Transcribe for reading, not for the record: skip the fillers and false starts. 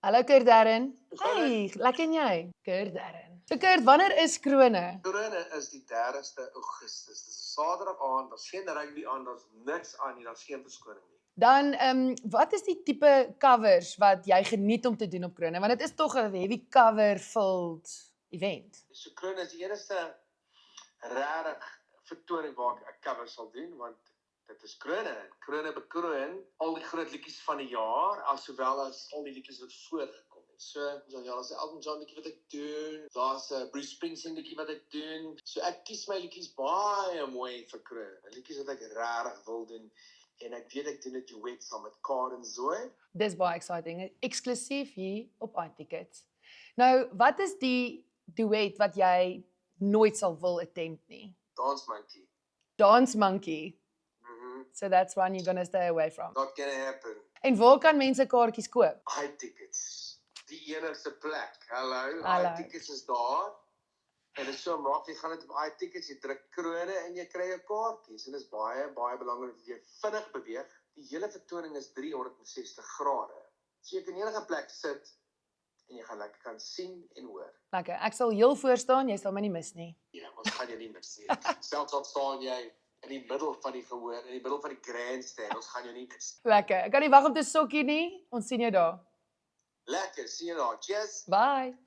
Hallo Kurt Darren. Hoe gaan Hey, lekker en jy? Kurt Darren. So Kurt, wanneer is krone? Krone is die 30ste Augustus. Dis 'n Saterdag aand, daar's geen rugby aan, daar's niks aan nie, daar's geen verskoning nie. Dan, wat is die tipe covers wat jy geniet om te doen op krone? Want dit is tog 'n heavy cover-filled event. So Krone is die enigste regtig vertoning waar ek 'n cover sal doen, want dit is Krone. Krone bekroon al die groot liedjies van die jaar, alsowel as al die liedjies wat voorgekom het. So, ja, daar's 'n Elton John liedjie wat ek doen, daar's 'n Bruce Springsteen liedjie wat ek doen. So ek kies my liedjies baie mooi vir Krone. Liedjies wat ek regtig wil doen. En ek weet ek doen 'n duet saam met Karen Zoe. Dis baie exciting. Eksklusief hier op iTickets. Nou, wat is die duet wat jy nooit sal wil attempt nie? Dance Monkey. Dance Monkey. Mhm. So that's one you're gonna stay away from. Not gonna happen. En waar kan mense kaartjies koop? iTickets. Die enigste plek. Hallo, Hallo. iTickets is daar. En dit is so maak, jy gaan net op iTickets, jy druk Krone en jy kry 'n kaartjies. En dit is baie belangrik dat jy vinnig beweeg. Die hele vertoning is 360 grade. So jy kan enige plek sit en jy gaan lekker kan sien en hoor. Lekker. Ek sal heel voor staan, jy sal my nie mis nie. Ja, ons gaan jou nie mis nie. Selfs al staan jy in die middel van die gehoor, in die middel van die grandstand, ons gaan jou nie mis. Lekker. Ek kan nie wag om te sokkie nie. Ons sien jou daar. Lekker, sien jou daar. Cheers. Bye.